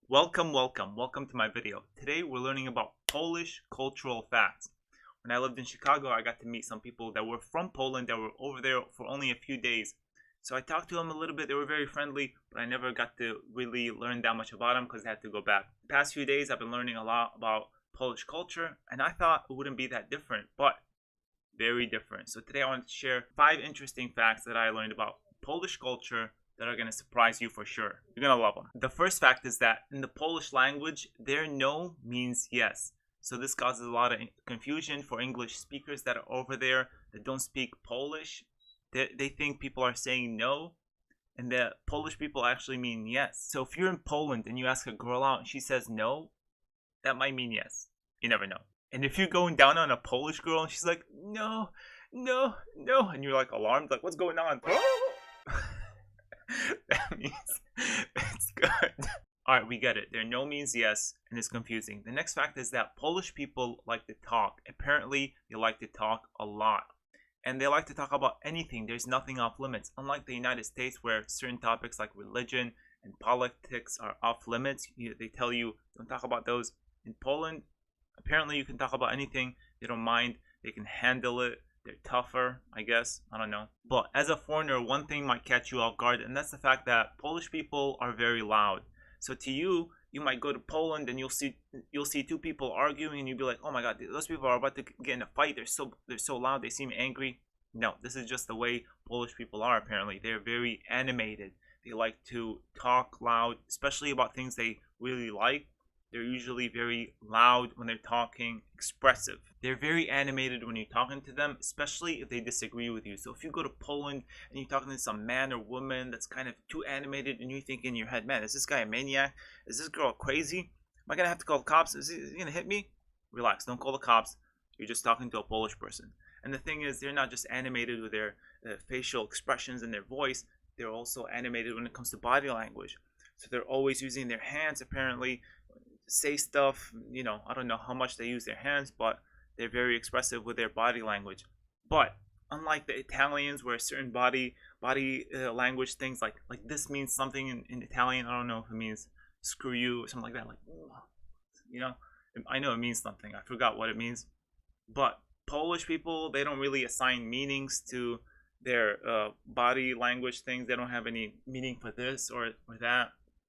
Welcome to my video. Today we're learning about Polish cultural facts. When I lived in Chicago, I got to meet some people that were from Poland that were over there for only a few days. So I talked to them a little bit. They were very friendly, but I never got to really learn that much about them because I had to go back. The past few days I've been learning a lot about Polish culture, and I thought it wouldn't be that different, but very different. So today I want to share 5 interesting facts that I learned about Polish culture that are going to surprise you for sure. You're going to love them. The first fact is that in the Polish language, their no means yes. So this causes a lot of confusion for English speakers that are over there that don't speak Polish. They think people are saying no, and the Polish people actually mean yes. So if you're in Poland and you ask a girl out and she says no, that might mean yes. You never know. And if you're going down on a Polish girl and she's like, no, no, no, and you're like alarmed, like, what's going on? That means it's good. Alright, we get it. Their no means yes, and it's confusing. The next fact is that Polish people like to talk. Apparently, they like to talk a lot. And they like to talk about anything. There's nothing off limits. Unlike the United States, where certain topics like religion and politics are off limits, they tell you don't talk about those. In Poland, apparently you can talk about anything. They don't mind. They can handle it. They're tougher, I guess. I don't know. But as a foreigner, one thing might catch you off guard, and that's the fact that Polish people are very loud. So to you, you might go to Poland and you'll see two people arguing, and you'll be like, "Oh my God, those people are about to get in a fight. They're so loud. They seem angry." No, this is just the way Polish people are. Apparently, they're very animated. They like to talk loud, especially about things they really like. They're usually very loud when they're talking, expressive. They're very animated when you're talking to them, especially if they disagree with you. So if you go to Poland and you're talking to some man or woman that's kind of too animated, and you think in your head, man, is this guy a maniac? Is this girl crazy? Am I going to have to call the cops? Is he going to hit me? Relax, don't call the cops. You're just talking to a Polish person. And the thing is, they're not just animated with their facial expressions and their voice. They're also animated when it comes to body language. So they're always using their hands, apparently, say stuff. I don't know how much they use their hands, but they're very expressive with their body language. But unlike the Italians, where certain body language things like this means something in Italian. I don't know if it means screw you or something like that. Like, you know, I know it means something. I forgot what it means. But Polish people, they don't really assign meanings to their body language things. They don't have any meaning for this or that.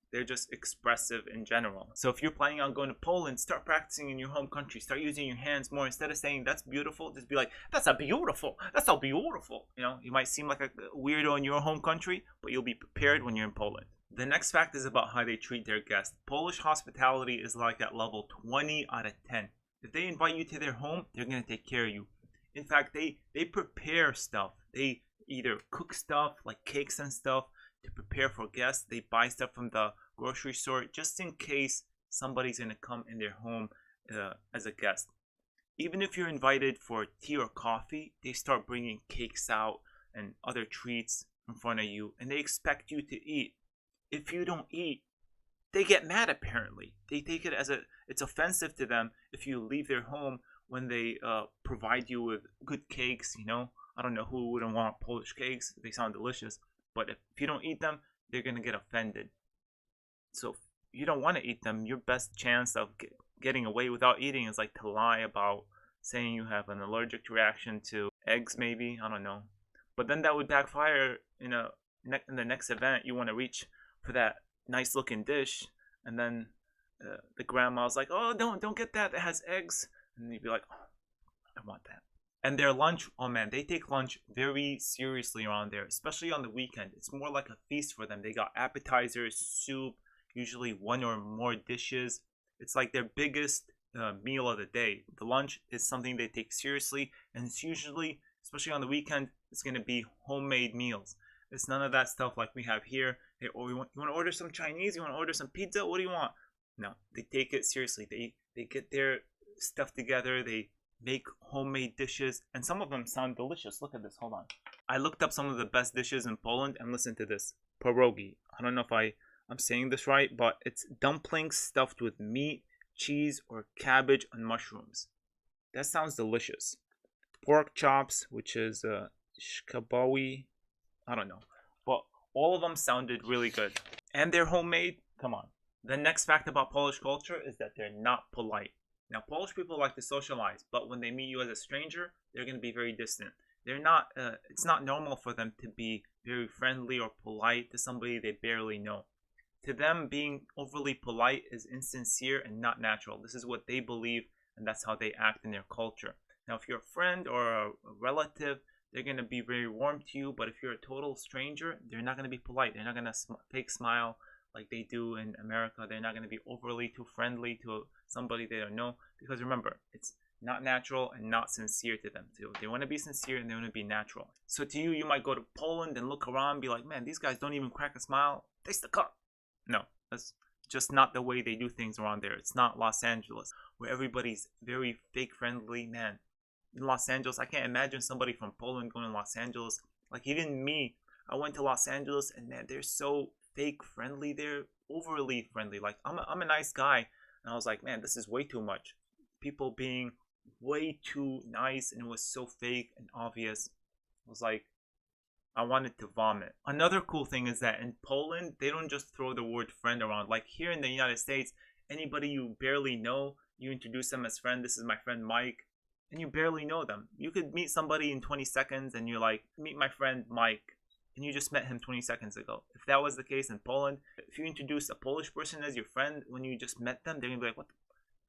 They're just expressive in general. So if you're planning on going to Poland, start practicing in your home country. Start using your hands more. Instead of saying that's beautiful, just be like, that's a beautiful. That's so beautiful. You might seem like a weirdo in your home country, but you'll be prepared when you're in Poland. The next fact is about how they treat their guests. Polish hospitality is like at level 20 out of 10. If they invite you to their home, they're going to take care of you. In fact, they prepare stuff. They either cook stuff like cakes and stuff to prepare for guests. They buy stuff from the grocery store just in case somebody's going to come in their home as a guest. Even if you're invited for tea or coffee, they start bringing cakes out and other treats in front of you, and they expect you to eat. If you don't eat, they get mad. Apparently, they take it as it's offensive to them if you leave their home when they provide you with good cakes. I don't know who wouldn't want Polish cakes. They sound delicious. But if you don't eat them, they're going to get offended. So if you don't want to eat them, your best chance of getting away without eating is like to lie about saying you have an allergic reaction to eggs, maybe. I don't know. But then that would backfire in the next event. You want to reach for that nice looking dish, and then the grandma's like, "Oh, don't get that. It has eggs." And you'd be like, "Oh, I want that." And their lunch, oh man, they take lunch very seriously around there, especially on the weekend. It's more like a feast for them. They got appetizers, soup, usually one or more dishes. It's like their biggest meal of the day. The lunch is something they take seriously, and it's usually, especially on the weekend, it's going to be homemade meals. It's none of that stuff like we have here. Hey, you want to order some Chinese? You want to order some pizza? What do you want? No, they take it seriously. They get their stuff together. They make homemade dishes, and some of them sound delicious. Look at this. Hold on. I looked up some of the best dishes in Poland, and listen to this. Pierogi. I don't know if I'm saying this right, but it's dumplings stuffed with meat, cheese, or cabbage and mushrooms. That sounds delicious. Pork chops, which is shkabawi. I don't know. But all of them sounded really good. And they're homemade. Come on. The next fact about Polish culture is that they're not polite. Now, Polish people like to socialize, but when they meet you as a stranger, they're going to be very distant. They're not. It's not normal for them to be very friendly or polite to somebody they barely know. To them, being overly polite is insincere and not natural. This is what they believe, and that's how they act in their culture. Now, if you're a friend or a relative, they're going to be very warm to you, but if you're a total stranger, they're not going to be polite. They're not going to fake smile like they do in America. They're not going to be overly too friendly to somebody they don't know, because remember, it's not natural and not sincere to them too. They want to be sincere and they want to be natural. So to you, you might go to Poland and look around and be like, man, these guys don't even crack a smile. Taste the cup. No, that's just not the way they do things around there. It's not Los Angeles, where everybody's very fake friendly. Man, in Los Angeles, I can't imagine somebody from Poland going to Los Angeles. Like even me, I went to Los Angeles and man, they're so fake friendly. They're overly friendly. Like I'm a nice guy, and I was like, man, this is way too much. People being way too nice, and it was so fake and obvious. I was like, I wanted to vomit. Another cool thing is that in Poland, they don't just throw the word friend around. Like here in the United States, anybody you barely know, you introduce them as friend. This is my friend Mike, and you barely know them. You could meet somebody in 20 seconds and you're like, meet my friend Mike, and you just met him 20 seconds ago. If that was the case in Poland, if you introduce a Polish person as your friend when you just met them, they're gonna be like, what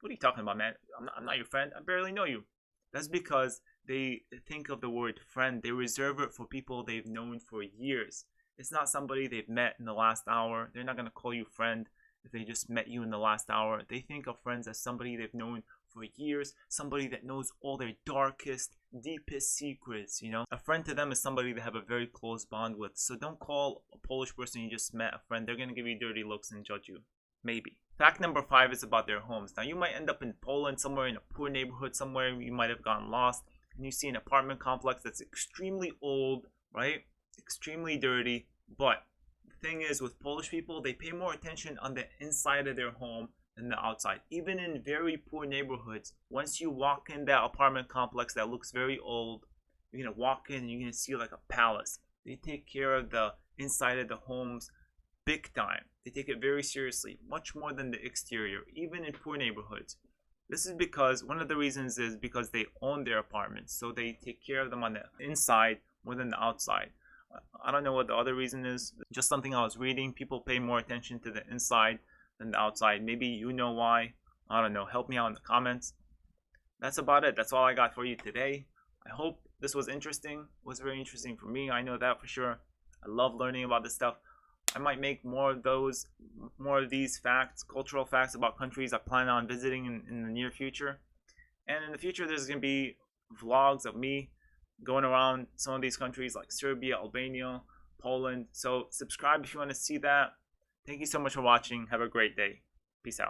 are you talking about, man? I'm not your friend. I barely know you. That's because they think of the word friend, they reserve it for people they've known for years. It's not somebody they've met in the last hour. They're not going to call you friend if they just met you in the last hour. They think of friends as somebody they've known for years, somebody that knows all their darkest, deepest secrets, you know? A friend to them is somebody they have a very close bond with. So don't call a Polish person you just met a friend. They're going to give you dirty looks and judge you. Maybe. Fact number 5 is about their homes. Now, you might end up in Poland, somewhere in a poor neighborhood, somewhere you might have gotten lost, and you see an apartment complex that's extremely old, right? Extremely dirty. But the thing is, with Polish people, they pay more attention on the inside of their home than the outside. Even in very poor neighborhoods, once you walk in that apartment complex that looks very old, you're going to walk in and you're going to see like a palace. They take care of the inside of the homes big time. They take it very seriously, much more than the exterior, even in poor neighborhoods. This is because one of the reasons is because they own their apartments, so they take care of them on the inside more than the outside. I don't know what the other reason is, just something I was reading. People pay more attention to the inside than the outside. Maybe you know why. I don't know. Help me out in the comments. That's about it. That's all I got for you today. I hope this was interesting. It was very interesting for me. I know that for sure. I love learning about this stuff. I might make more of these facts, cultural facts about countries I plan on visiting in the near future. And in the future, there's going to be vlogs of me going around some of these countries like Serbia, Albania, Poland. So subscribe if you want to see that. Thank you so much for watching. Have a great day. Peace out.